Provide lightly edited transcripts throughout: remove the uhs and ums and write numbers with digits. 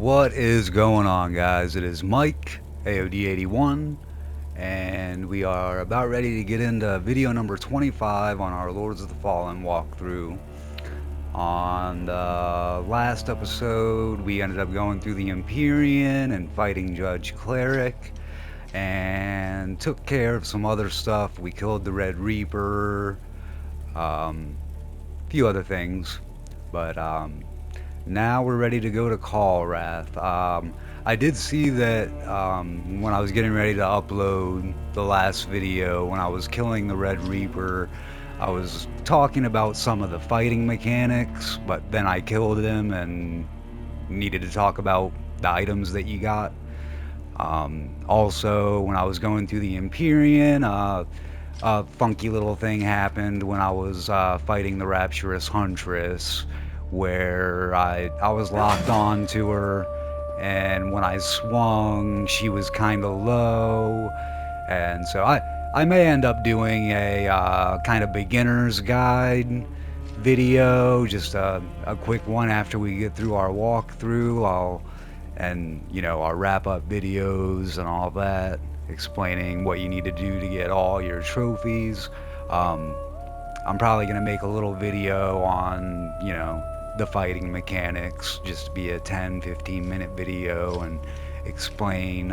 What is going on, guys? It is Mike, AOD81, and we are about ready to get into video number 25 on our Lords of the Fallen walkthrough. On the last episode, we ended up going through the Empyrean and fighting Judge Cleric, and took care of some other stuff. We killed the Red Reaper, a few other things, but now we're ready to go to Callwrath. I did see that when I was getting ready to upload the last video, when I was killing the Red Reaper, I was talking about some of the fighting mechanics, but then I killed him and needed to talk about the items that you got. Also, when I was going through the Empyrean, a funky little thing happened when I was fighting the Rapturous Huntress, where I was locked on to her, and when I swung, she was kind of low, and so I may end up doing a kind of beginner's guide video, just a quick one after we get through our walkthrough. And you know, our wrap-up videos and all that, explaining what you need to do to get all your trophies. I'm probably gonna make a little video on, you know, the fighting mechanics, just to be a 10-15 minute video, and explain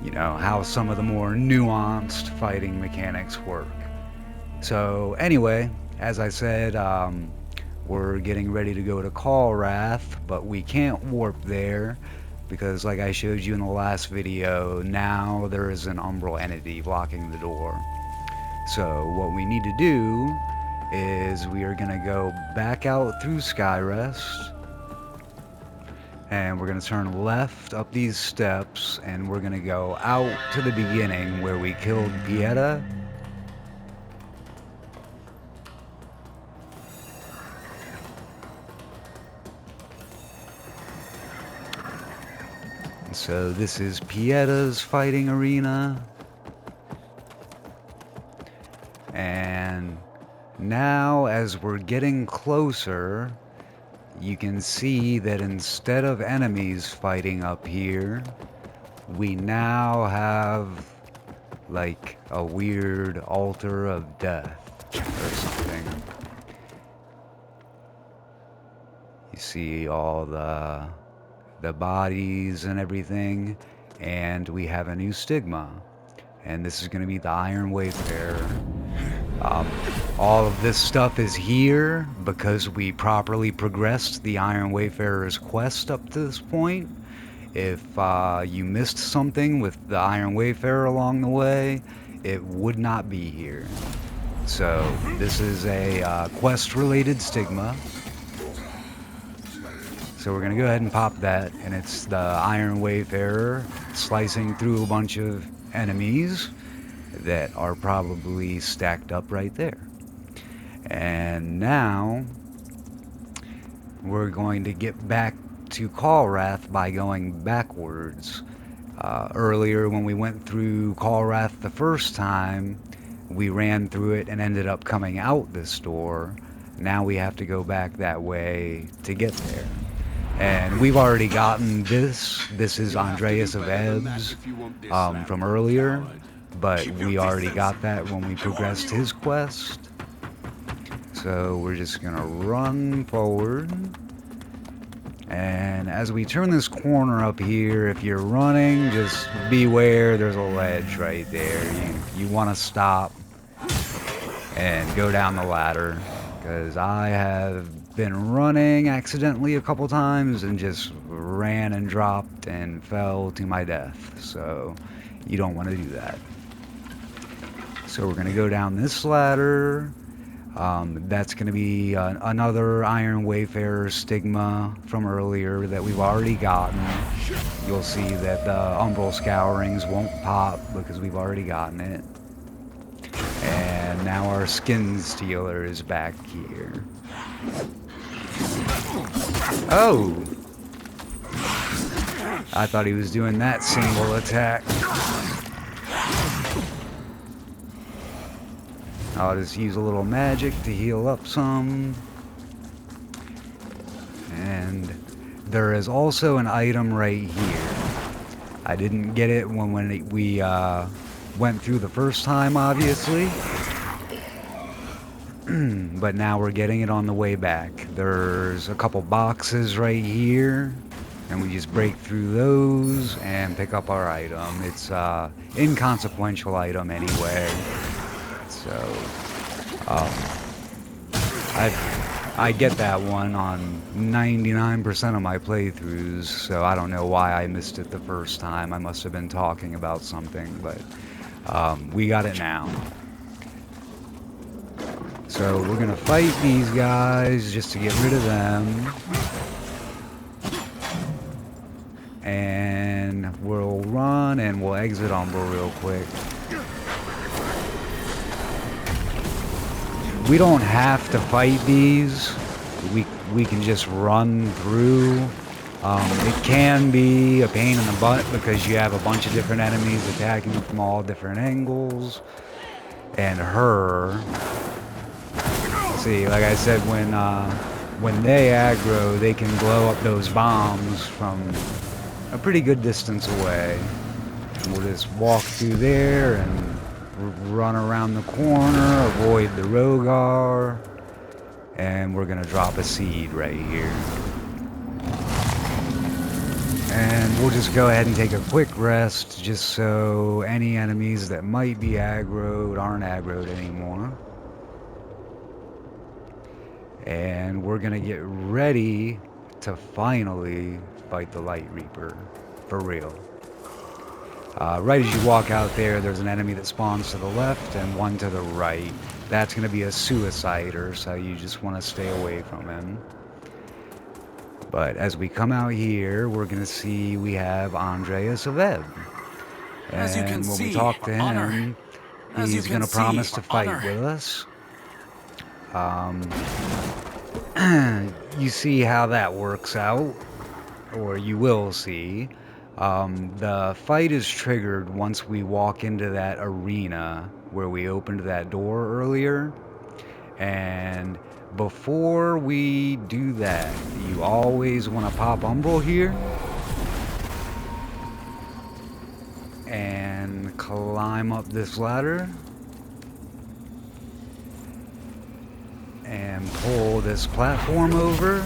you know, how some of the more nuanced fighting mechanics work. So anyway, as I said, we're getting ready to go to Callwrath, but we can't warp there because, like I showed you in the last video, now there is an umbral entity blocking the door. So what we need to do is we are going to go back out through Skyrest, and we're going to turn left up these steps, and we're going to go out to the beginning where we killed Pieta. So this is Pieta's fighting arena. And now, as we're getting closer, you can see that instead of enemies fighting up here, we now have like a weird altar of death or something. You see all the bodies and everything, and we have a new stigma, and this is going to be the Iron Wayfarer. All of this stuff is here because we properly progressed the Iron Wayfarer's quest up to this point. If you missed something with the Iron Wayfarer along the way, it would not be here. So this is a quest-related stigma. So we're going to go ahead and pop that, and it's the Iron Wayfarer slicing through a bunch of enemies that are probably stacked up right there. And now we're going to get back to Callwrath by going backwards. Earlier, when we went through Callwrath the first time, we ran through it and ended up coming out this door. Now we have to go back that way to get there. And we've already gotten this. This is Andreas of Ebbs from earlier, but we already got that when we progressed his quest. So we're just gonna run forward. And as we turn this corner up here, if you're running, just beware, there's a ledge right there. You want to stop and go down the ladder, because I have been running accidentally a couple times and just ran and dropped and fell to my death. So you don't want to do that. So we're going to go down this ladder. That's going to be another Iron Wayfarer stigma from earlier that we've already gotten. You'll see that the Umbral Scourings won't pop because we've already gotten it. And now our Skin Stealer is back here. Oh! I thought he was doing that single attack. I'll just use a little magic to heal up some. And there is also an item right here. I didn't get it when we went through the first time, obviously. But now we're getting it on the way back. There's a couple boxes right here, and we just break through those and pick up our item. It's inconsequential item anyway. So I get that one on 99% of my playthroughs, so I don't know why I missed it the first time. I must have been talking about something, but we got it now. So we're gonna fight these guys just to get rid of them. And we'll run and we'll exit Umbral real quick. We don't have to fight these. We can just run through. It can be a pain in the butt because you have a bunch of different enemies attacking from all different angles. And her... See, like I said, when they aggro, they can blow up those bombs from a pretty good distance away. And we'll just walk through there and run around the corner, avoid the Rogar, and we're gonna drop a seed right here. And we'll just go ahead and take a quick rest, just so any enemies that might be aggroed aren't aggroed anymore. And we're gonna get ready to finally fight the Light Reaper, for real. Right as you walk out there, there's an enemy that spawns to the left and one to the right. That's gonna be a suicider, so you just want to stay away from him. But as we come out here, we're gonna see we have Andreas of Ebb. And when we talk to him, he's gonna promise to fight with us. You see how that works out, or you will see. The fight is triggered once we walk into that arena where we opened that door earlier. And before we do that, you always want to pop Umbral here and climb up this ladder and pull this platform over.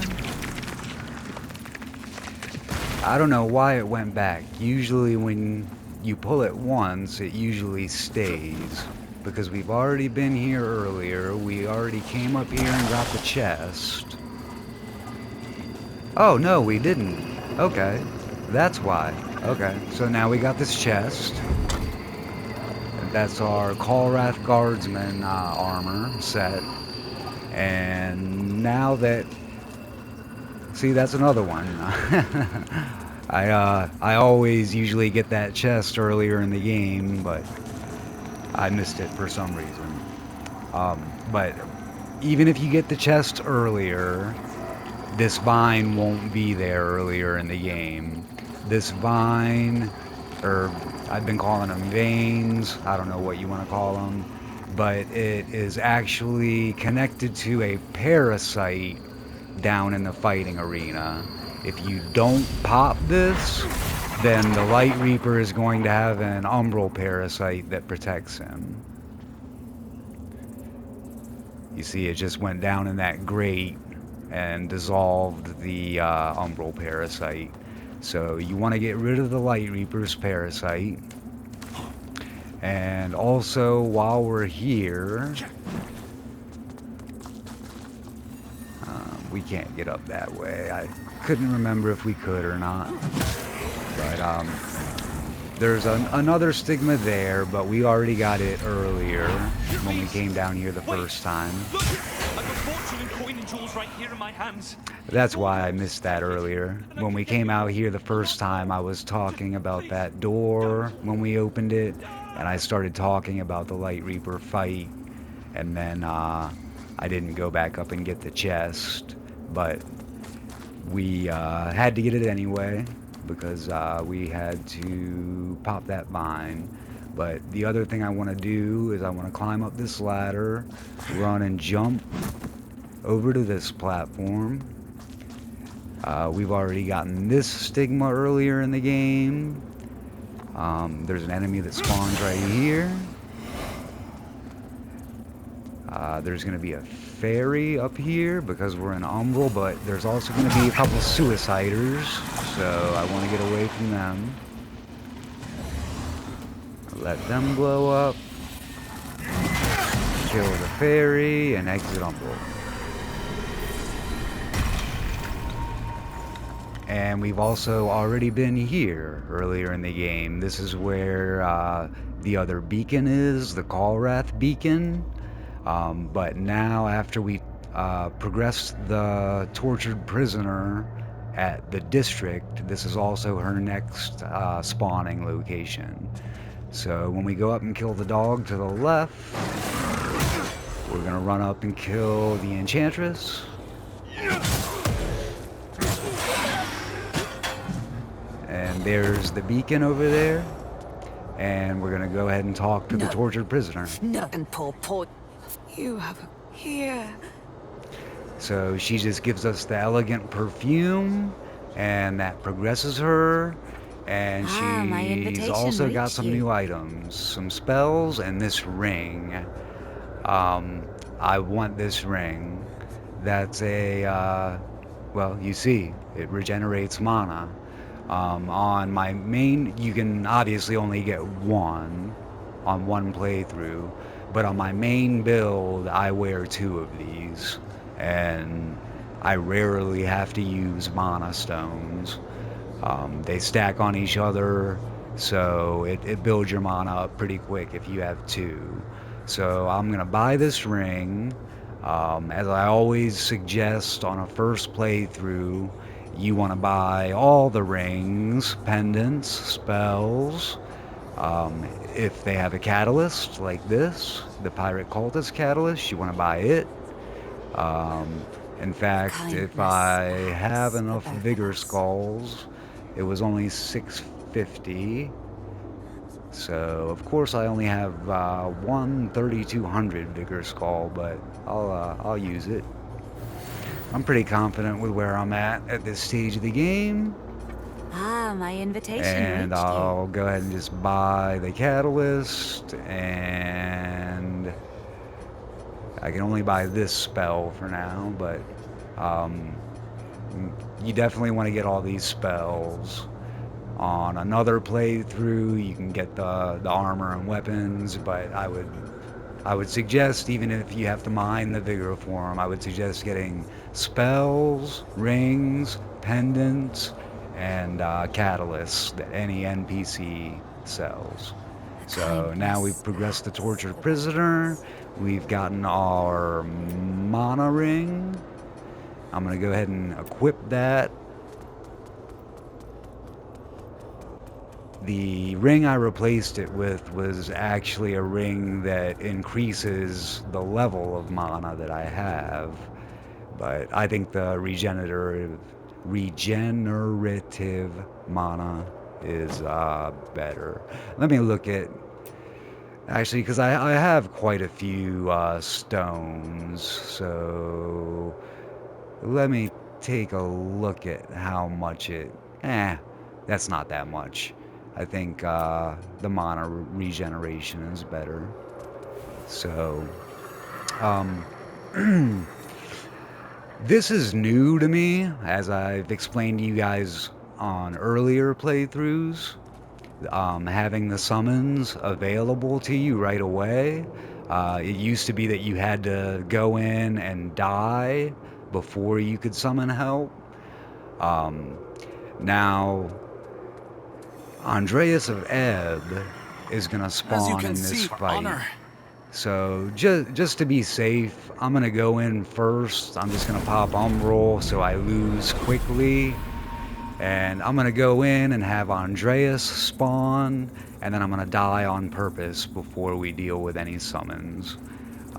I don't know why it went back. Usually when you pull it once, it usually stays. Because we've already been here earlier. We already came up here and got the chest. Oh, no, we didn't. Okay, that's why. Okay, so now we got this chest. That's our Kalrath Guardsman armor set. And now that... See, that's another one. I always usually get that chest earlier in the game, but I missed it for some reason. But even if you get the chest earlier, this vine won't be there earlier in the game. This vine, or I've been calling them veins, I don't know what you want to call them, but it is actually connected to a parasite down in the fighting arena. If you don't pop this, then the Light Reaper is going to have an Umbral parasite that protects him. You see, it just went down in that grate and dissolved the Umbral parasite. So you want to get rid of the Light Reaper's parasite. And also, while we're here... we can't get up that way. I couldn't remember if we could or not. But there's another stigma there, but we already got it earlier when we came down here the first time. Look, I've got fortune and coin and jewels right here in my hands. That's why I missed that earlier. When we came out here the first time, I was talking about that door when we opened it, and I started talking about the Light Reaper fight, and then I didn't go back up and get the chest, but we had to get it anyway because we had to pop that vine. But the other thing I want to do is I want to climb up this ladder, run and jump over to this platform, We've already gotten this stigma earlier in the game. There's an enemy that spawns right here. There's going to be a fairy up here because we're in Umbral, but there's also going to be a couple suiciders, so I want to get away from them. Let them blow up. Kill the fairy and exit Umbral. And we've also already been here earlier in the game. This is where the other beacon is, the Kalrath beacon. But now, after we progress the tortured prisoner at the district, this is also her next spawning location. So when we go up and kill the dog to the left, we're gonna run up and kill the enchantress. And there's the beacon over there. And we're gonna go ahead and talk to the tortured prisoner. No, and poor. You have a here. So she just gives us the elegant perfume, and that progresses her. And she's also got some new items, some spells, and this ring. I want this ring. That's a, well, you see, it regenerates mana. On my main, you can obviously only get one on one playthrough, but on my main build, I wear 2 of these, and I rarely have to use mana stones. They stack on each other, so it builds your mana up pretty quick if you have 2. So I'm gonna buy this ring. As I always suggest on a first playthrough, you want to buy all the rings, pendants, spells. If they have a catalyst like this, the Pirate Cultist catalyst, you want to buy it. In fact, if I have enough Vigor Skulls, it was only 650. So, of course, I only have one 3200 Vigor Skull, but I'll use it. I'm pretty confident with where I'm at this stage of the game. My invitation. And I'll go ahead and just buy the catalyst, and I can only buy this spell for now, but you definitely want to get all these spells. On another playthrough, you can get the armor and weapons, but I would suggest, even if you have to mine the Vigor form, I would suggest getting spells, rings, pendants, and catalysts that any NPC sells. So now we've progressed the tortured prisoner. We've gotten our mana ring. I'm gonna go ahead and equip that. The ring I replaced it with was actually a ring that increases the level of mana that I have, but I think the regenerative mana is better. Let me look at, actually, because I have quite a few stones, so let me take a look at how much it, that's not that much. I think the mana regeneration is better. So, this is new to me, as I've explained to you guys on earlier playthroughs. Having the summons available to you right away. It used to be that you had to go in and die before you could summon help. Now, Andreas of Ebb is gonna spawn in this fight. So just to be safe, I'm gonna go in first. I'm just gonna pop Umbral so I lose quickly, and I'm gonna go in and have Andreas spawn, and then I'm gonna die on purpose before we deal with any summons,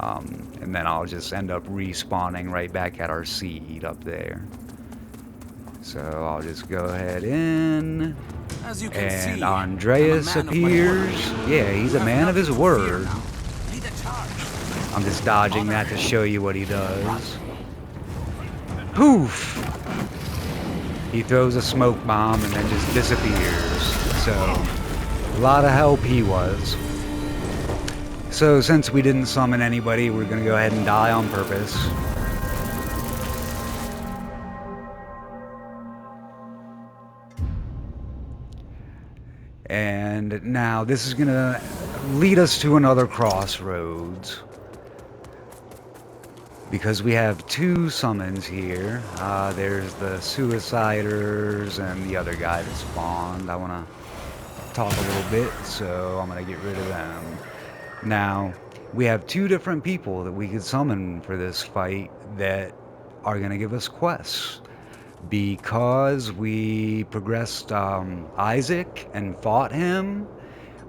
and then I'll just end up respawning right back at our seed up there. So I'll just go ahead in, and Andreas appears. Yeah, he's a man of his word. I'm just dodging that to show you what he does. Poof! He throws a smoke bomb and then just disappears. So, a lot of help he was. So, since we didn't summon anybody, we're gonna go ahead and die on purpose. And now this is gonna lead us to another crossroads. Because we have two summons here. There's the Suiciders and the other guy that spawned. I want to talk a little bit, so I'm going to get rid of them. Now, we have two different people that we could summon for this fight that are going to give us quests. Because we progressed Isaac and fought him,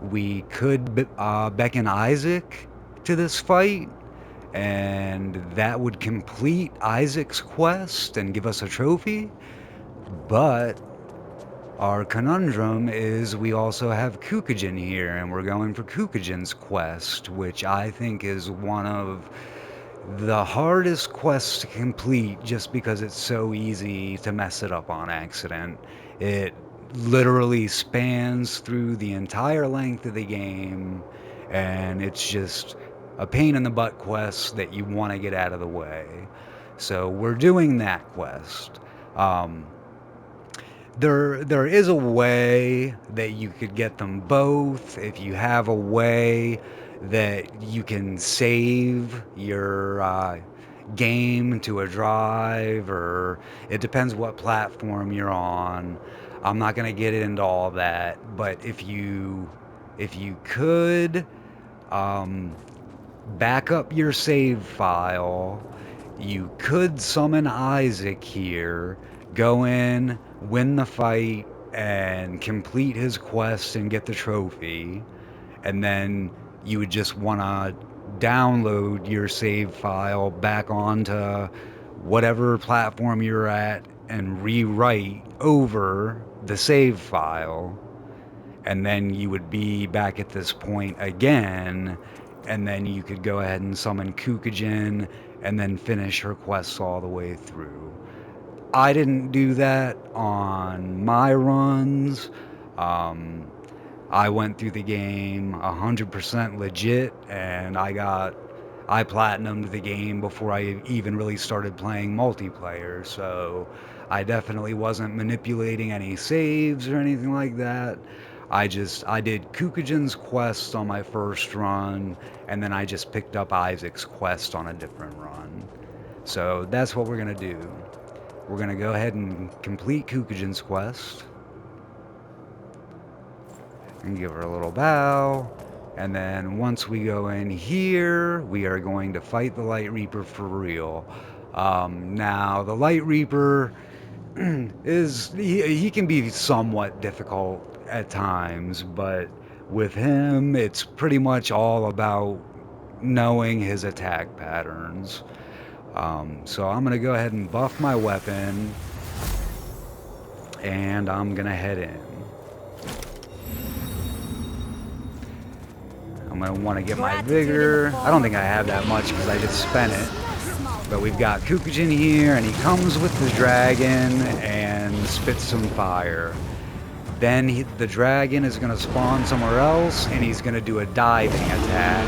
we could beckon Isaac to this fight. And that would complete Isaac's quest and give us a trophy. But our conundrum is we also have Kukujin here, and we're going for Kukujin's quest, which I think is one of the hardest quests to complete just because it's so easy to mess it up on accident. It literally spans through the entire length of the game, and it's just a pain in the butt quest that you want to get out of the way. So we're doing that quest. There is a way that you could get them both. If you have a way that you can save your game to a drive, or it depends what platform you're on. I'm not going to get into all that, but if you could back up your save file, you could summon Isaac here, go in, win the fight, and complete his quest and get the trophy. And then you would just want to download your save file back onto whatever platform you're at and rewrite over the save file. And then you would be back at this point again, and then you could go ahead and summon Kukujin and then finish her quests all the way through. I didn't do that on my runs. I went through the game 100% legit, and I platinumed the game before I even really started playing multiplayer, so I definitely wasn't manipulating any saves or anything like that. I did Kukujin's quest on my first run, and then I just picked up Isaac's quest on a different run. So that's what we're going to do. We're going to go ahead and complete Kukujin's quest. And give her a little bow. And then once we go in here, we are going to fight the Light Reaper for real. Now, the Light Reaper he can be somewhat difficult at times, but with him, it's pretty much all about knowing his attack patterns. So I'm going to go ahead and buff my weapon, and I'm going to head in. I'm going to want to get my vigor. I don't think I have that much because I just spent it. But we've got Kukujin here, and he comes with the dragon and spits some fire. Then the dragon is going to spawn somewhere else, and he's going to do a diving attack.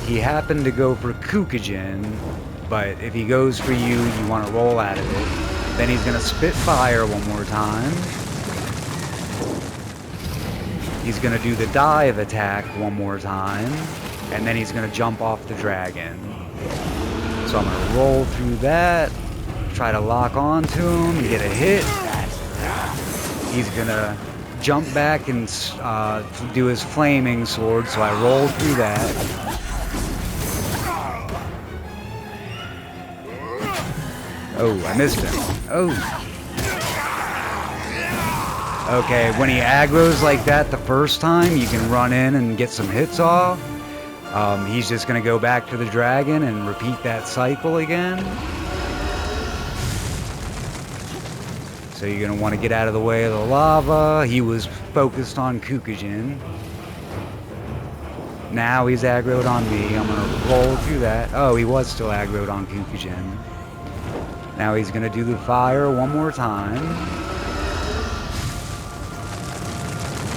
He happened to go for Kukujin, but if he goes for you, you want to roll out of it. Then he's going to spit fire one more time. He's going to do the dive attack one more time, and then he's going to jump off the dragon. So I'm going to roll through that, try to lock onto him, get a hit. He's going to jump back and do his flaming sword, so I roll through that. Oh, I missed him. Oh. Okay, when he aggroes like that the first time, you can run in and get some hits off. He's just going to go back to the dragon and repeat that cycle again. So you're going to want to get out of the way of the lava. He was focused on Kukujin. Now he's aggroed on me. I'm going to roll through that. Oh, he was still aggroed on Kukujin. Now he's gonna do the fire one more time.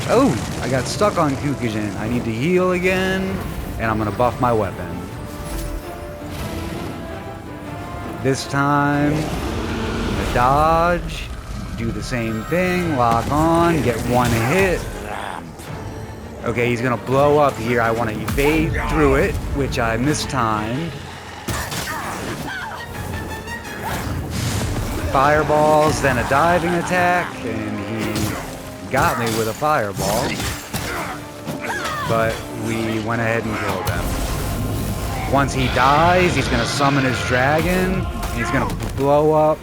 Oh, I got stuck on Kukujin. I need to heal again, and I'm gonna buff my weapon. This time, I'm gonna dodge, do the same thing, lock on, get one hit. Okay, he's gonna blow up here. I want to evade through it, which I mistimed. Fireballs, then a diving attack, and he got me with a fireball. But we went ahead and killed him. Once he dies, he's gonna summon his dragon, and he's gonna blow up,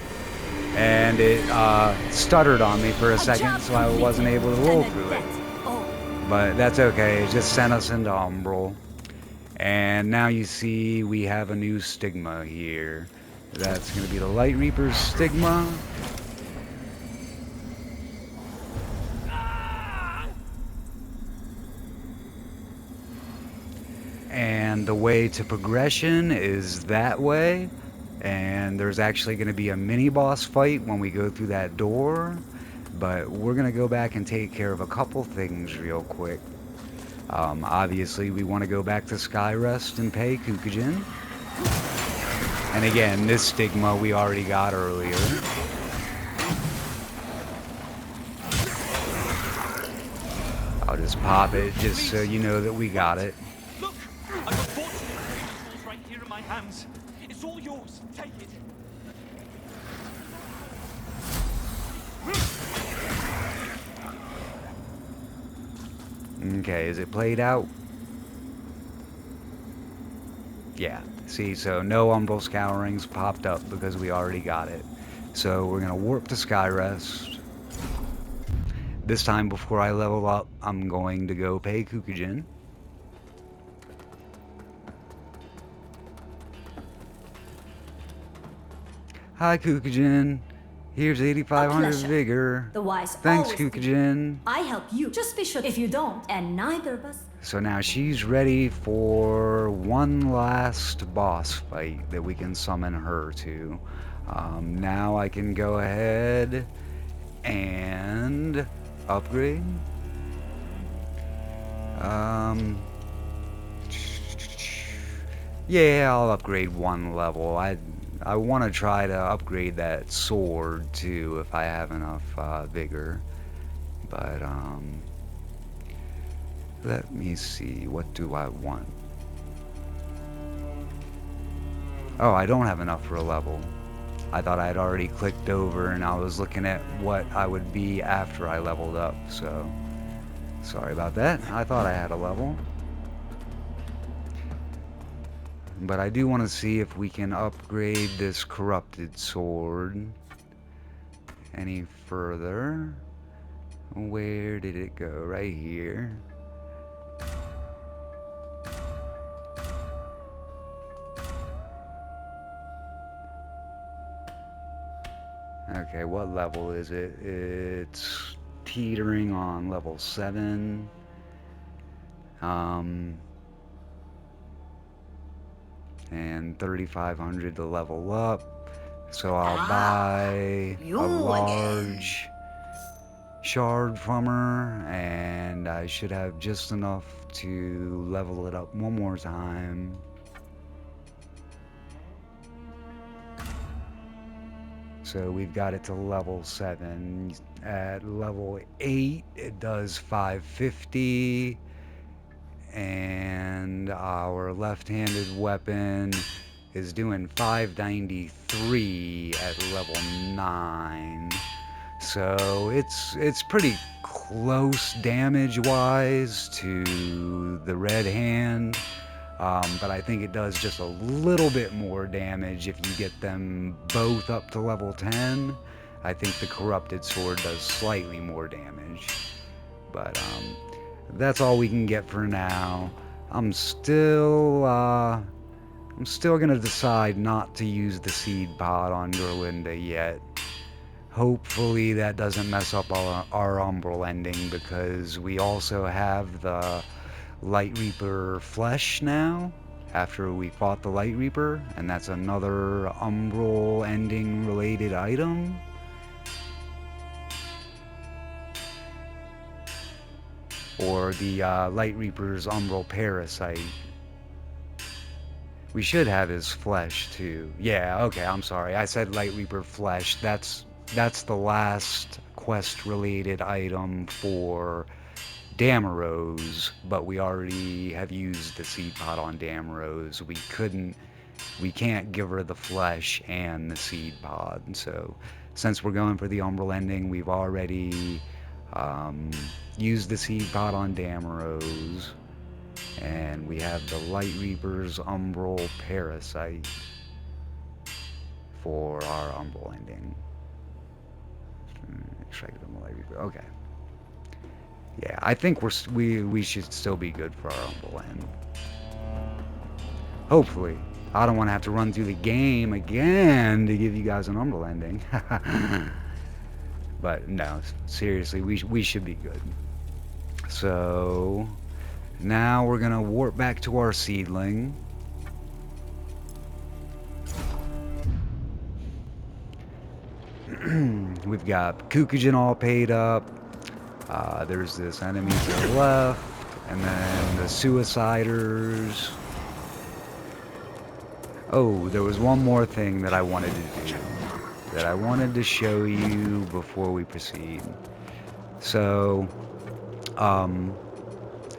and it stuttered on me for a second, so I wasn't able to roll through it. But that's okay, it just sent us into Umbral. And now you see we have a new stigma here. That's going to be the Light Reaper's stigma. And the way to progression is that way. And there's actually going to be a mini-boss fight when we go through that door. But we're going to go back and take care of a couple things real quick. Obviously, we want to go back to Skyrest and pay Kukujin. And again, this stigma we already got earlier. I'll just pop it just so you know that we got it. Look, I've got fortune and coin and jewels right here in my hands. It's all yours. Take it. Okay, is it played out? Yeah, see, so no Umbral Scourings popped up because we already got it. So we're gonna warp to Skyrest. This time before I level up, I'm going to go pay Kukujin. Hi Kukujin, here's 8,500 vigor. The wise Thanks always do. Kukujin. I help you. Just be sure if you don't, and neither of us. So now she's ready for one last boss fight that we can summon her to. Now I can go ahead and upgrade. Yeah, I'll upgrade one level. I want to try to upgrade that sword too if I have enough vigor. But let me see, what do I want? Oh, I don't have enough for a level. I thought I had already clicked over and I was looking at what I would be after I leveled up, so sorry about that. I thought I had a level. But I do want to see if we can upgrade this corrupted sword any further. Where did it go? Right here. Okay, what level is it? It's teetering on level 7. And 3,500 to level up. So I'll buy a large shard from her, and I should have just enough to level it up one more time. So we've got it to level 7. At level 8, it does 550. And our left-handed weapon is doing 593 at level 9. So it's pretty close damage-wise to the red hand. But I think it does just a little bit more damage if you get them both up to level 10. I think the corrupted sword does slightly more damage. But that's all we can get for now. I'm still gonna decide not to use the seed pod on Gerlinda yet. Hopefully that doesn't mess up our Umbral ending, because we also have the Light Reaper flesh now after we fought the Light Reaper, and that's another Umbral ending related item. Or the Light Reaper's Umbral Parasite. We should have his flesh too. Yeah, okay, I'm sorry. I said Light Reaper flesh. That's the last quest related item for Damarose, but we already have used the seed pod on Damarose. We can't give her the flesh and the seed pod. So since we're going for the Umbral ending, we've already used the seed pod on Damarose, and we have the Light Reaper's Umbral Parasite for our Umbral ending. Extracted from the Light Reaper. Okay. Yeah, I think we should still be good for our Umbral end. Hopefully. I don't want to have to run through the game again to give you guys an Umbral ending. But no, seriously, we should be good. So now we're gonna warp back to our seedling. We've got Kukujin all paid up. There's this enemy to the left, and then the Suiciders. Oh, there was one more thing that I wanted to do, that I wanted to show you before we proceed. So, I'm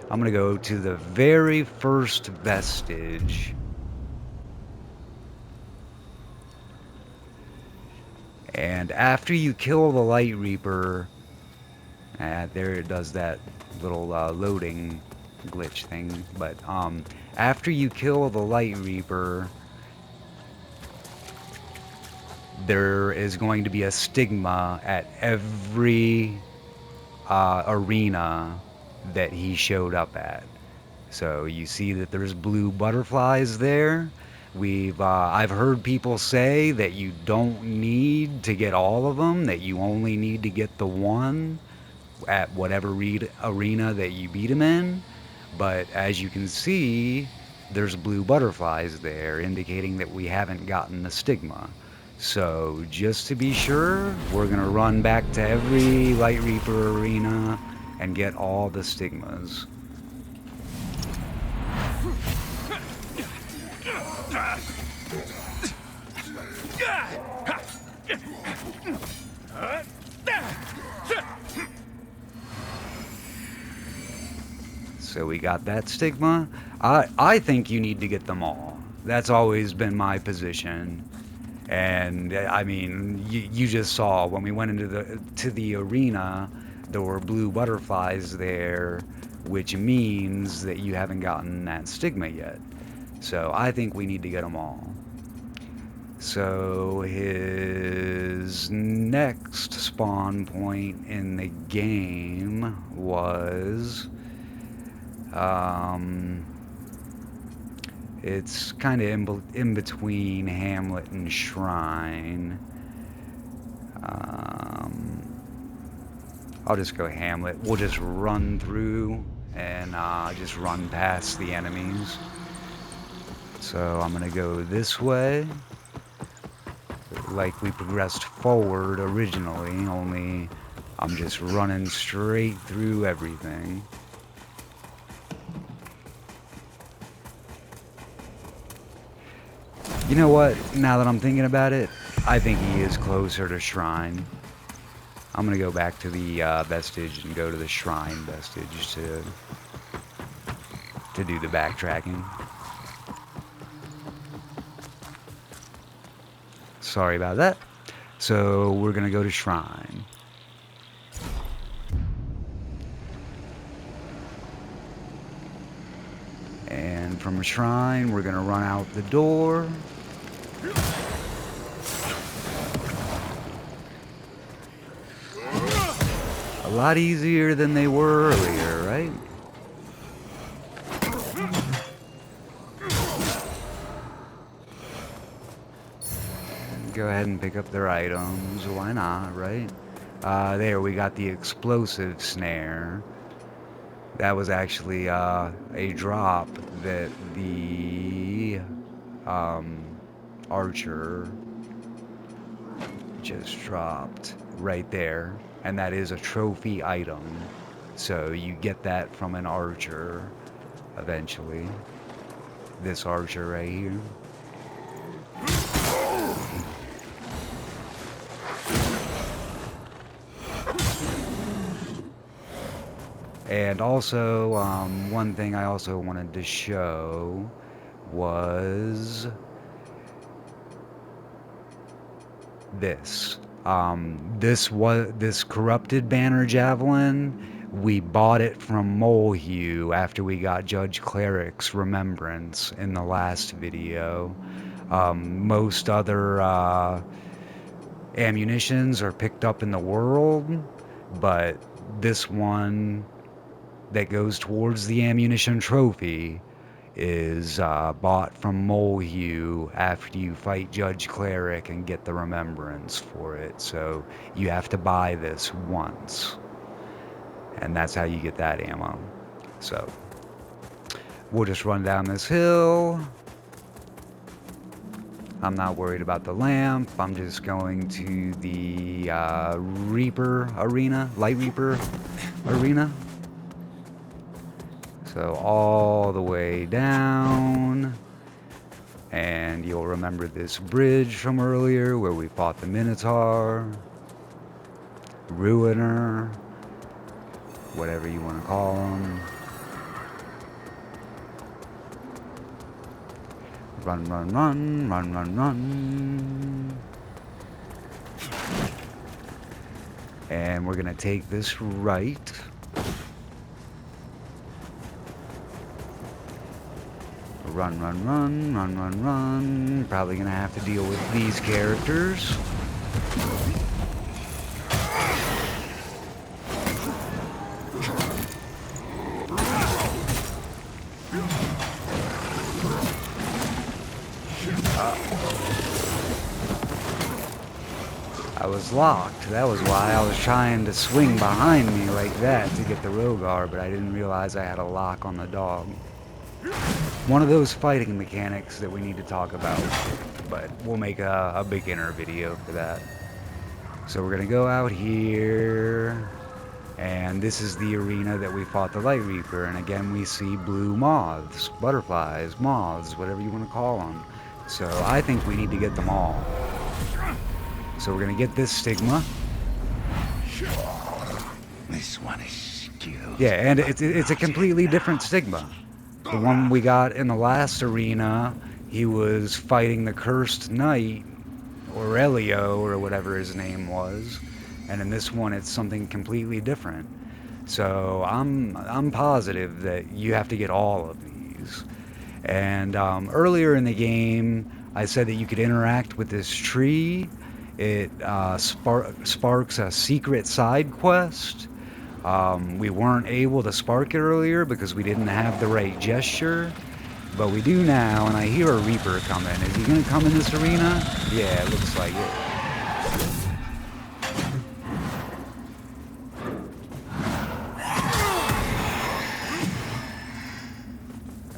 gonna go to the very first vestige. And after you kill the Light Reaper, there it does that little loading glitch thing. But after you kill the Light Reaper, there is going to be a stigma at every arena that he showed up at. So you see that there's blue butterflies there. I've heard people say that you don't need to get all of them, that you only need to get the one at whatever arena that you beat him in. But as you can see, there's blue butterflies there, indicating that we haven't gotten the stigma. So just to be sure, we're gonna run back to every Light Reaper arena and get all the stigmas. So we got that stigma. I think you need to get them all. That's always been my position. And I mean, you just saw when we went into the arena, there were blue butterflies there, which means that you haven't gotten that stigma yet. So I think we need to get them all. So his next spawn point in the game was it's kind of in between Hamlet and Shrine. I'll just go Hamlet. We'll just run through and just run past the enemies. So I'm gonna go this way, like we progressed forward originally, only I'm just running straight through everything. You know what, now that I'm thinking about it, I think he is closer to Shrine. I'm gonna go back to the vestige and go to the Shrine vestige to do the backtracking. Sorry about that. So we're gonna go to Shrine. And from a Shrine, we're gonna run out the door. A lot easier than they were earlier, right? Go ahead and pick up their items. Why not, right? There, we got the explosive snare. That was actually a drop that the archer just dropped right there, and that is a trophy item. So you get that from an archer eventually. This archer right here. And also, one thing I also wanted to show was this. This corrupted banner javelin. We bought it from Molehue after we got Judge Cleric's remembrance in the last video. Most other ammunitions are picked up in the world, but this one that goes towards the ammunition trophy is bought from Molehue after you fight Judge Cleric and get the remembrance for it. So you have to buy this once, and that's how you get that ammo. So we'll just run down this hill. I'm not worried about the lamp. I'm just going to the Reaper Arena, Light Reaper Arena. So all the way down, and you'll remember this bridge from earlier where we fought the Minotaur, Ruiner, whatever you want to call them. Run, run, run, run, run, run. And we're gonna take this right. Run, run, run, run, run, run. Probably gonna have to deal with these characters. I was locked. That was why I was trying to swing behind me like that to get the Rogar, but I didn't realize I had a lock on the dog. One of those fighting mechanics that we need to talk about, but we'll make a beginner video for that. So we're gonna go out here, and this is the arena that we fought the Light Reaper, and again we see blue moths, butterflies, moths, whatever you want to call them. So I think we need to get them all. So we're gonna get this Stigma. This one is skilled. Yeah, and it's a completely different Stigma. The one we got in the last arena, he was fighting the Cursed Knight, Aurelio, or whatever his name was, and in this one it's something completely different. So I'm positive that you have to get all of these. And earlier in the game, I said that you could interact with this tree. It sparks a secret side quest. We weren't able to spark it earlier because we didn't have the right gesture, but we do now, and I hear a Reaper coming. Is he going to come in this arena? Yeah, it looks like it.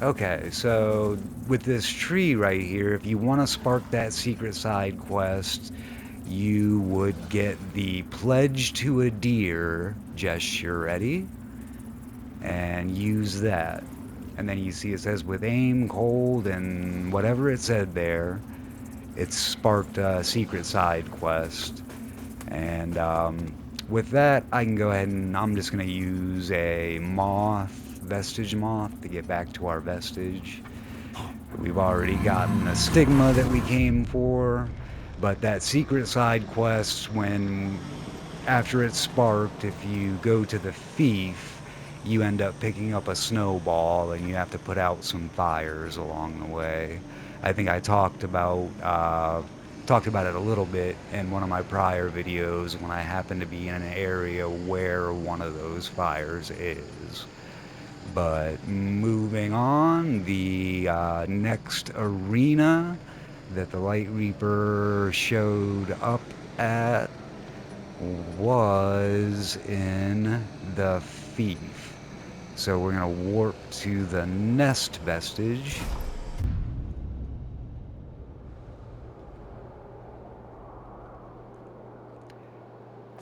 Okay, so with this tree right here, if you want to spark that secret side quest, you would get the Pledge to a Deer gesture ready and use that. And then you see it says with aim, cold, and whatever it said there, it sparked a secret side quest. And with that, I can go ahead and I'm just going to use a Vestige Moth to get back to our Vestige. We've already gotten the Stigma that we came for. But that secret side quest, after it's sparked, if you go to the Thief, you end up picking up a snowball and you have to put out some fires along the way. I think I talked about it a little bit in one of my prior videos when I happened to be in an area where one of those fires is. But moving on, the next arena that the Light Reaper showed up at was in the Thief. So we're going to warp to the Nest Vestige.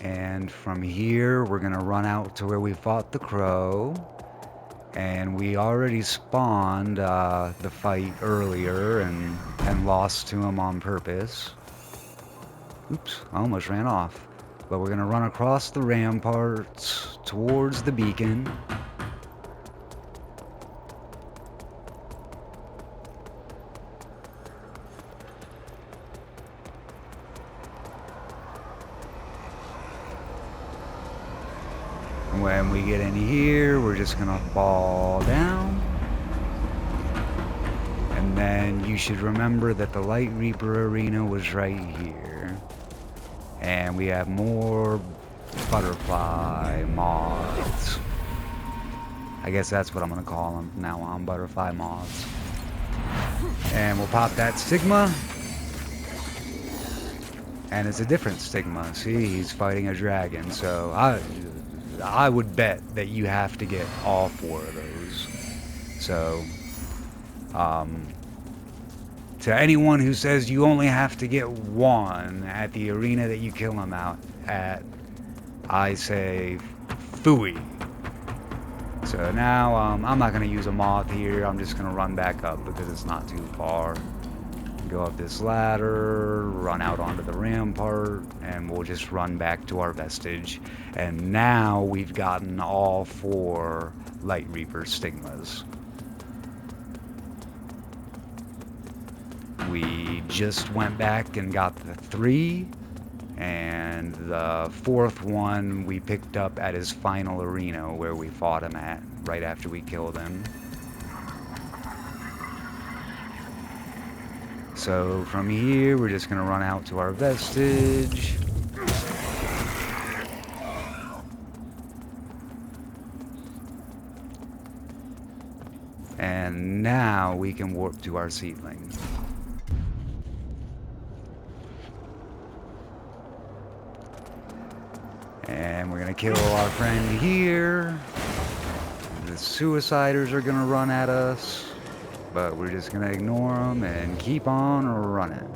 And from here, we're gonna run out to where we fought the crow. And we already spawned the fight earlier and lost to him on purpose. Oops, I almost ran off. But we're gonna run across the ramparts towards the beacon. When we get in here, we're just gonna fall down. And then you should remember that the Light Reaper arena was right here. And we have more butterfly moths. I guess that's what I'm gonna call them from now on, butterfly moths. And we'll pop that Stigma. And it's a different Stigma. See, he's fighting a dragon, so I would bet that you have to get all 4 of those. So, to anyone who says you only have to get 1 at the arena that you kill him out at, I say, phooey. So now, I'm not going to use a moth here. I'm just going to run back up because it's not too far. Go up this ladder, run out onto the rampart, and we'll just run back to our vestige. And now we've gotten all 4 Light Reaper Stigmas. We just went back and got the 3, and the 4th one we picked up at his final arena where we fought him at right after we killed him. So from here, we're just gonna run out to our vestige. And now we can warp to our seedling. And we're gonna kill our friend here. The suiciders are gonna run at us. But we're just gonna ignore them and keep on running.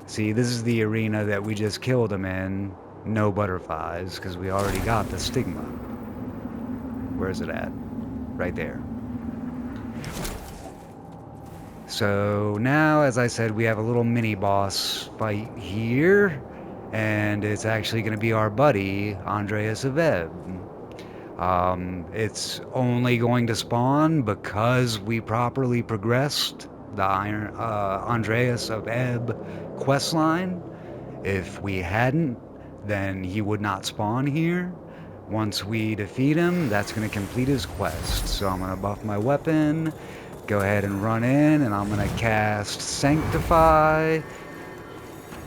See, this is the arena that we just killed him in. No butterflies, because we already got the Stigma. Where's it at? Right there. So now, as I said, we have a little mini boss fight here. And it's actually gonna be our buddy, Andreas of Ebb. It's only going to spawn because we properly progressed the Andreas of Ebb questline. If we hadn't, then he would not spawn here. Once we defeat him, that's going to complete his quest. So I'm going to buff my weapon, go ahead and run in, and I'm going to cast Sanctify,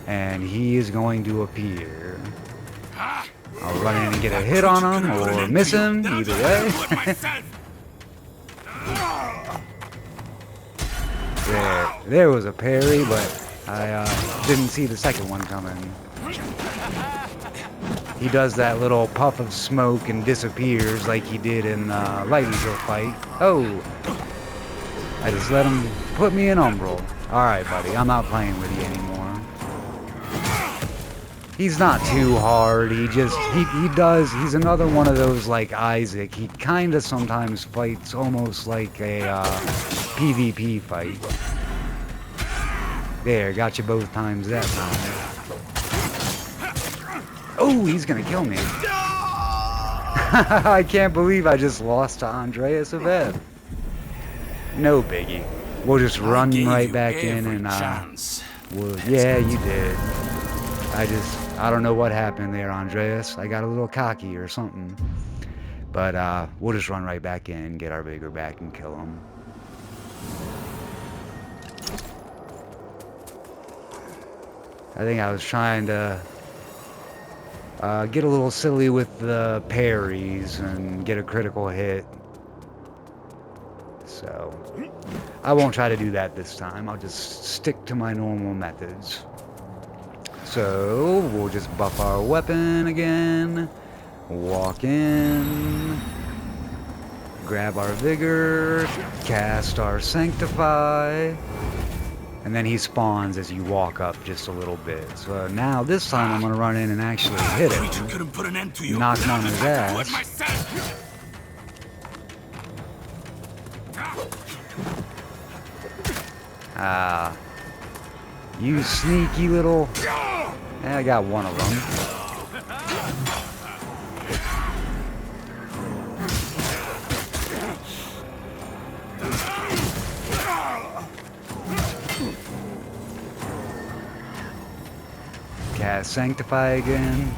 and he is going to appear. I'll run in and get a hit on him, or miss him, either way. There was a parry, but I didn't see the second one coming. He does that little puff of smoke and disappears like he did in Light Eagle fight. Oh! I just let him put me in Umbral. Alright, buddy, I'm not playing with you anymore. He's not too hard, he's another one of those like Isaac. He kinda sometimes fights almost like a PvP fight. There, got you both times that time. Oh, he's gonna kill me. I can't believe I just lost to Andreas of Ebb. No biggie. We'll just run right back in and yeah, you did. I don't know what happened there, Andreas. I got a little cocky or something. But we'll just run right back in, get our vigor back, and kill him. I think I was trying to get a little silly with the parries and get a critical hit. So I won't try to do that this time. I'll just stick to my normal methods. So we'll just buff our weapon again, walk in, grab our vigor, cast our Sanctify, And then he spawns as you walk up just a little bit. So now this time I'm going to run in and actually hit him. Couldn't put an end to you. Knock him on his ass. Ah. You sneaky little... I got one of them. Cast Sanctify again.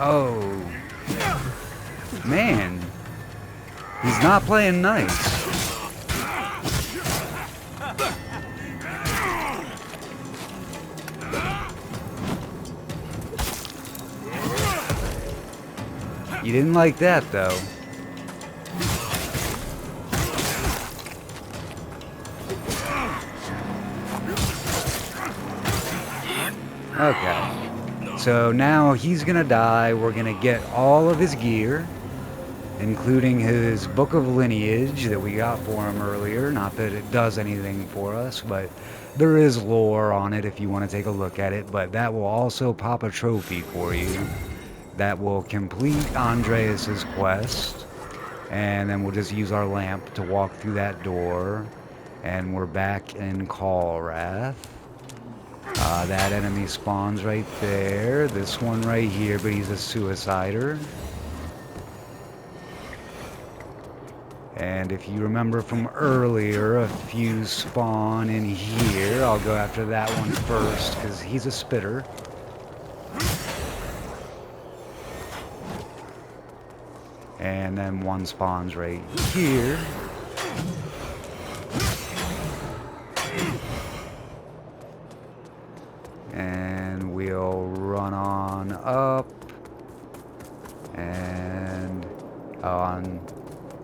Oh. Man. He's not playing nice. You didn't like that, though. Okay. So now he's gonna die. We're gonna get all of his gear, including his Book of Lineage that we got for him earlier. Not that it does anything for us, but there is lore on it if you want to take a look at it. But that will also pop a trophy for you. That will complete Andreas's quest. And then we'll just use our lamp to walk through that door. And we're back in Kalrath. That enemy spawns right there. This one right here, but he's a suicider. And if you remember from earlier, a few spawn in here. I'll go after that one first, because he's a spitter. And then one spawns right here. And we'll run on up. And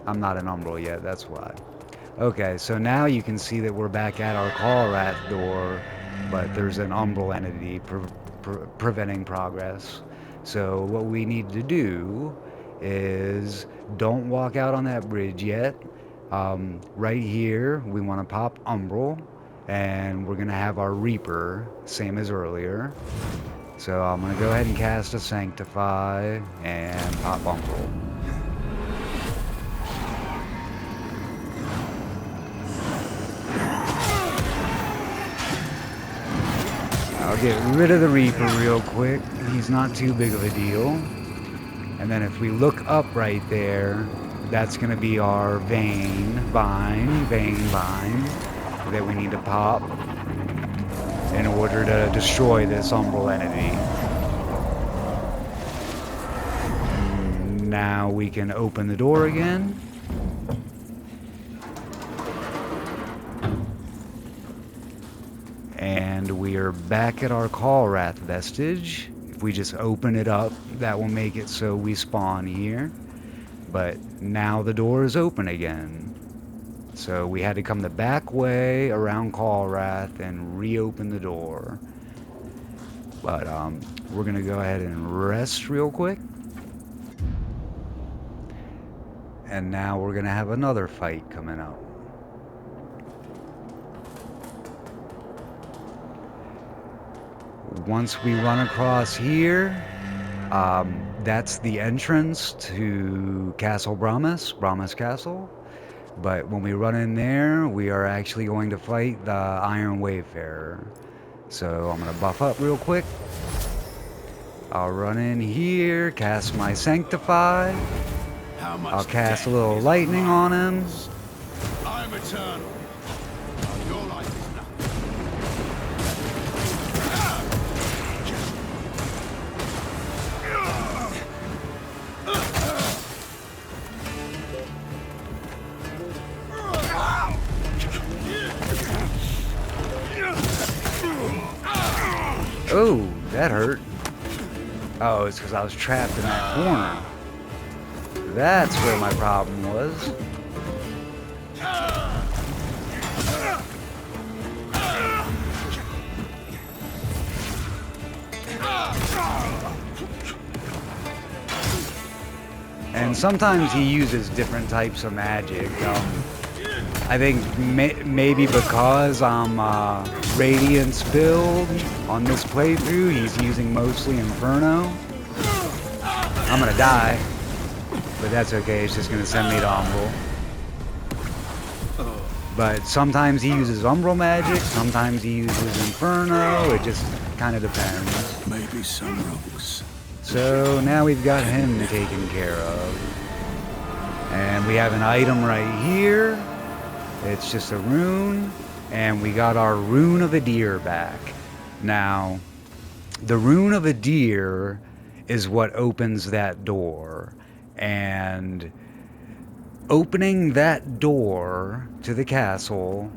I'm not an Umbral yet, that's why. Okay, so now you can see that we're back at our Kalrath door, but there's an Umbral entity preventing progress. So what we need to do is don't walk out on that bridge yet. Right here, we want to pop Umbral, and we're going to have our Reaper, same as earlier. So I'm going to go ahead and cast a Sanctify and pop Umbral. I'll get rid of the Reaper real quick. He's not too big of a deal. And then if we look up right there, that's going to be our vein vine that we need to pop in order to destroy this Umbral entity. Now we can open the door again. And we are back at our Kalrath vestige. If we just open it up, that will make it so we spawn here. But now the door is open again. So we had to come the back way around Kalrath and reopen the door. But we're going to go ahead and rest real quick. And now we're going to have another fight coming up. Once we run across here, that's the entrance to Castle Brahmas Castle. But when we run in there, we are actually going to fight the Iron Wayfarer. So I'm going to buff up real quick. I'll run in here, cast my Sanctify. I'll cast a little lightning on him. I'm eternal. Your life is nothing. Oh, that hurt. Oh, it's because I was trapped in that corner. That's where my problem was. And sometimes he uses different types of magic. I think maybe because I'm Radiance build on this playthrough, he's using mostly Inferno. I'm gonna die, but that's okay. It's just gonna send me to Umbral. But sometimes he uses Umbral magic, sometimes he uses Inferno. It just kind of depends. Maybe some rooks. So now we've got him taken care of. And we have an item right here. It's just a rune. And we got our Rune of Adir back. Now, the Rune of Adir is what opens that door. And opening that door to the castle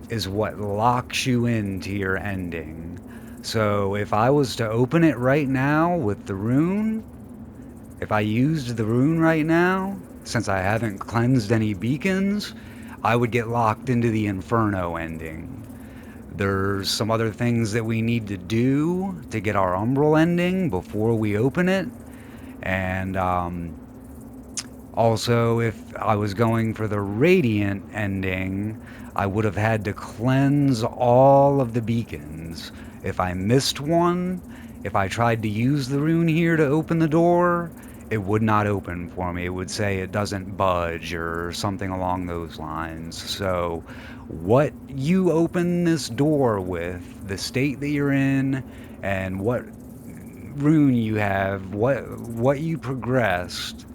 is what locks you into your ending. So if I was to open it right now with the rune, if I used the rune right now, since I haven't cleansed any beacons, I would get locked into the Inferno ending. There's some other things that we need to do to get our Umbral ending before we open it. And also, if I was going for the Radiant ending, I would have had to cleanse all of the beacons. If I missed one, if I tried to use the rune here to open the door, it would not open for me. It would say it doesn't budge or something along those lines. So what you open this door with, the state that you're in, and what rune you have, what you progressed,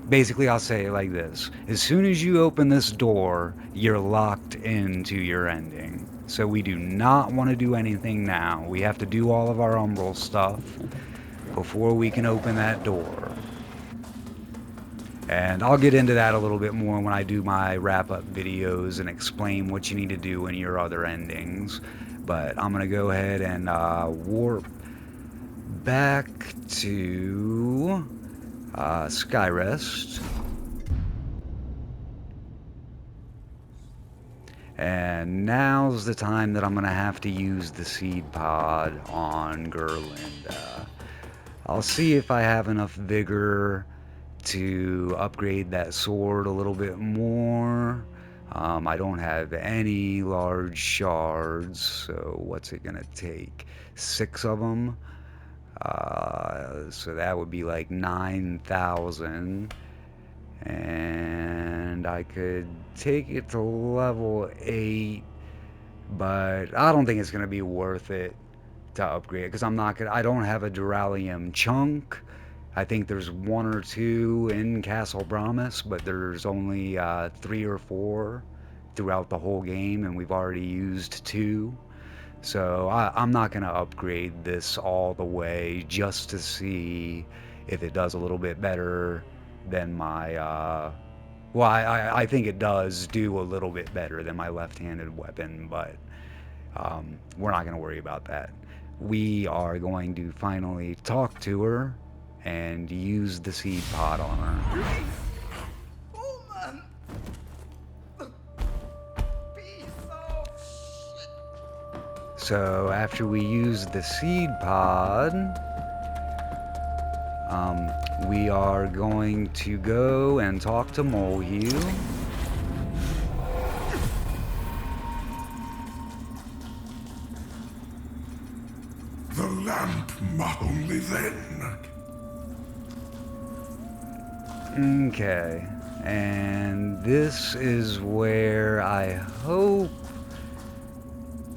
basically I'll say it like this. As soon as you open this door, you're locked into your ending. So we do not want to do anything now. We have to do all of our Umbral stuff before we can open that door. And I'll get into that a little bit more when I do my wrap-up videos and explain what you need to do in your other endings. But I'm going to go ahead and warp back to Skyrest. And now's the time that I'm going to have to use the seed pod on Gerlinda. I'll see if I have enough vigor to upgrade that sword a little bit more. I don't have any large shards, so what's it going to take? 6 of them? So that would be like 9,000. And I could take it to level 8, but I don't think it's going to be worth it to upgrade it, because I don't have a Duralium chunk. I think there's 1 or 2 in Castle Brahmas, but there's only 3 or 4 throughout the whole game, and we've already used 2. So I'm not going to upgrade this all the way just to see if it does a little bit better than my, well, I think it does do a little bit better than my left-handed weapon, but we're not going to worry about that. We are going to finally talk to her and use the seed pod on her. So after we use the seed pod, we are going to go and talk to Molehue. The lamp, only then. Okay, and this is where I hope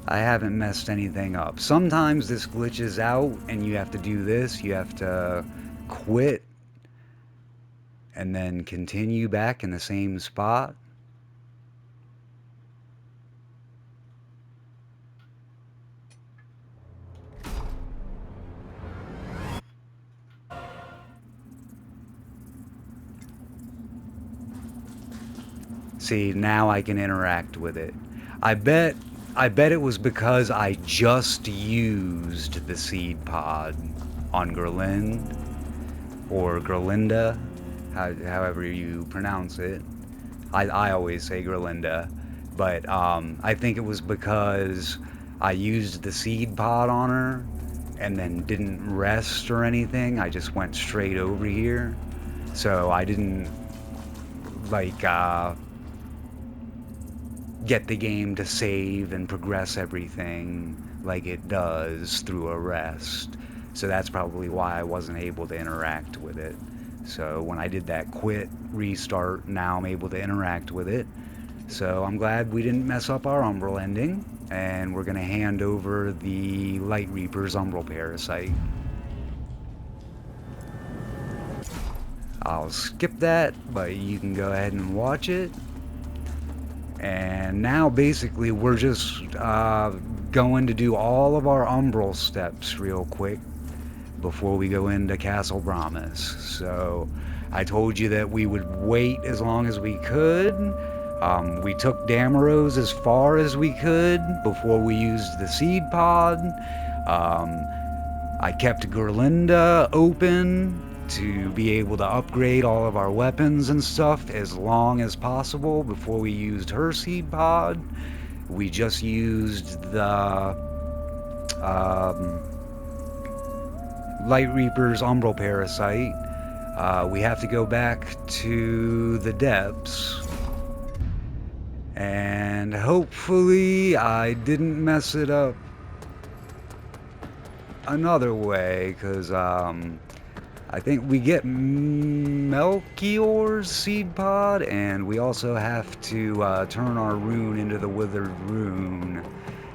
I haven't messed anything up. Sometimes this glitches out and you have to do this. You have to quit and then continue back in the same spot. See, now I can interact with it. I bet it was because I just used the seed pod on Gerlind, or Gerlinda, however you pronounce it. I always say Gerlinda, but I think it was because I used the seed pod on her and then didn't rest or anything. I just went straight over here. So I didn't, like, get the game to save and progress everything like it does through a rest. So that's probably why I wasn't able to interact with it. So when I did that quit, restart, now I'm able to interact with it. So I'm glad we didn't mess up our Umbral ending, and we're going to hand over the Light Reaper's Umbral Parasite. I'll skip that, but you can go ahead and watch it. And now basically we're just going to do all of our Umbral steps real quick before we go into Castle Brahmas. So I told you that we would wait as long as we could. We took Damaros as far as we could before we used the seed pod. I kept Gerlinda open to be able to upgrade all of our weapons and stuff as long as possible before we used her seed pod. We just used the Light Reaper's Umbral Parasite. We have to go back to the depths. And hopefully I didn't mess it up another way, because I think we get Melchior's seed pod, and we also have to turn our rune into the Withered Rune.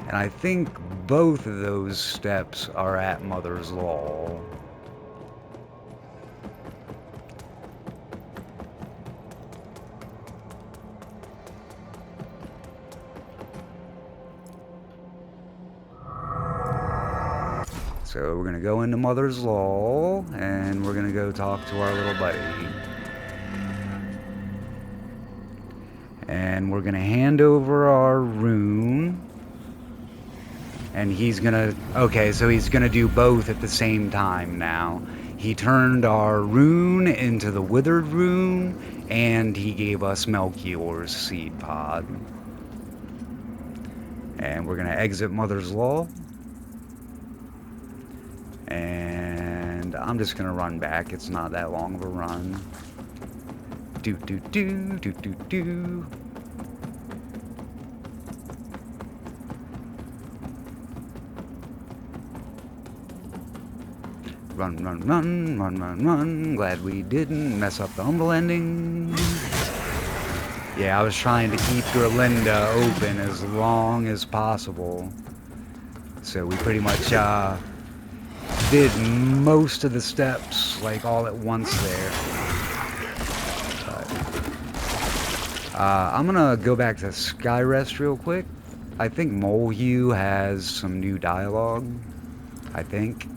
And I think both of those steps are at Mother's Law. So we're going to go into Mother's Law, and we're going to go talk to our little buddy. And we're going to hand over our rune. And he's going to... Okay, so he's going to do both at the same time now. He turned our rune into the Withered Rune, and he gave us Melchior's seed pod. And we're going to exit Mother's Law. And I'm just gonna run back. It's not that long of a run. Do do do do do do. Run, run, run, run, run, run. Glad we didn't mess up the Umbral ending. Yeah, I was trying to keep Gerlinda open as long as possible. So we pretty much did most of the steps like all at once there. But, I'm gonna go back to Skyrest real quick. I think Molehue has some new dialogue. I think.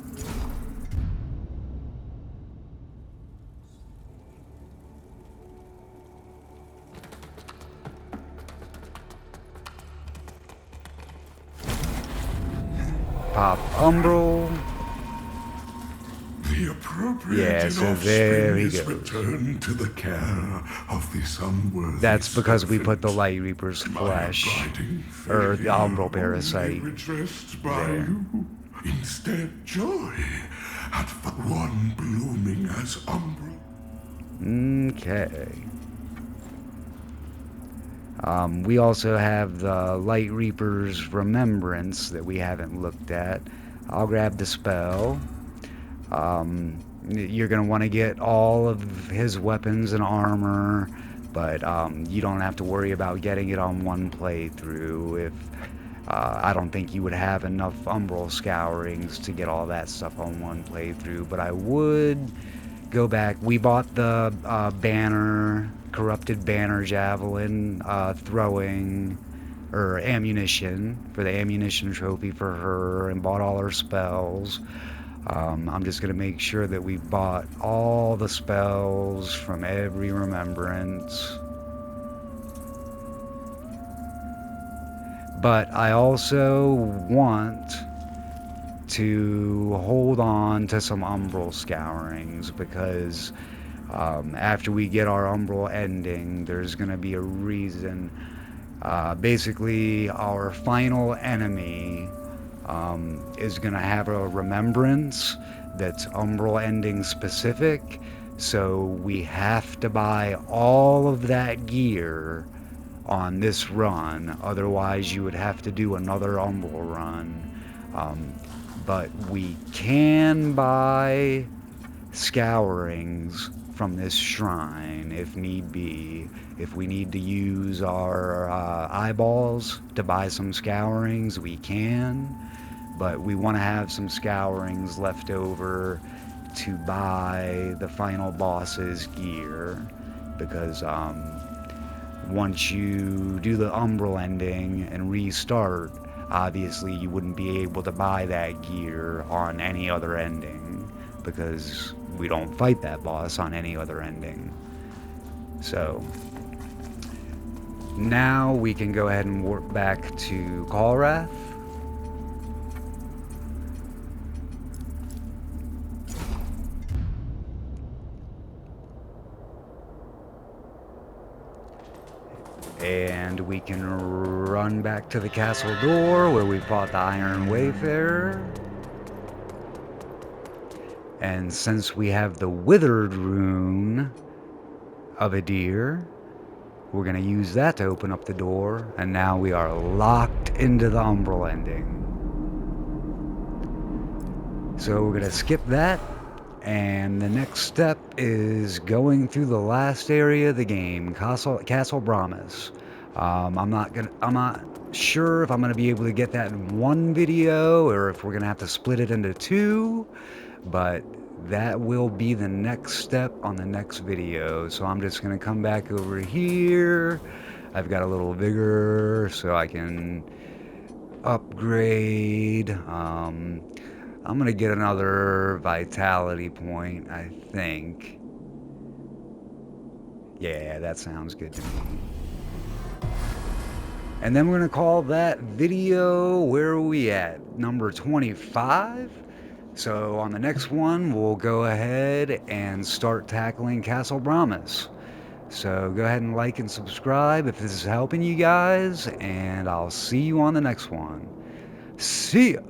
Pop Umbral. The appropriated so there he offspring is goes. returned to the care of this unworthy. That's because we put the servant. Light Reaper's My flesh, abiding or the failure Umbral only Parasite. redressed by there. you. Instead, joy at the one blooming as Umbral. Okay. We also have the Light Reaper's Remembrance that we haven't looked at. I'll grab the spell. You're going to want to get all of his weapons and armor, but you don't have to worry about getting it on one playthrough. If I don't think you would have enough Umbral Scourings to get all that stuff on one playthrough, but I would go back. We bought the banner, corrupted banner javelin throwing, or ammunition, for the ammunition trophy for her, and bought all her spells. I'm just going to make sure that we bought all the spells from every remembrance. But I also want to hold on to some Umbral Scourings, because after we get our Umbral ending, there's going to be a reason. Basically, our final enemy is going to have a remembrance that's Umbral ending specific, so we have to buy all of that gear on this run. Otherwise, you would have to do another Umbral run. But we can buy scourings from this shrine if need be. If we need to use our eyeballs to buy some scourings, we can. But we want to have some scourings left over to buy the final boss's gear, because once you do the Umbral ending and restart, obviously you wouldn't be able to buy that gear on any other ending, because we don't fight that boss on any other ending. So now we can go ahead and warp back to Kalrath. And we can run back to the castle door where we fought the Iron Wayfarer. And since we have the Withered Rune of a deer, we're going to use that to open up the door. And now we are locked into the Umbral ending. So we're going to skip that. And the next step is going through the last area of the game, Castle Brahmas. I'm not sure if I'm gonna be able to get that in one video or if we're gonna have to split it into two, but that will be the next step on the next video. So I'm just gonna come back over here. I've got a little vigor so I can upgrade. I'm gonna get another vitality point, I think. Yeah, that sounds good to me. And then we're gonna call that video, where are we at? Number 25? So on the next one, we'll go ahead and start tackling Castle Brahmas. So go ahead and like and subscribe if this is helping you guys, and I'll see you on the next one. See ya!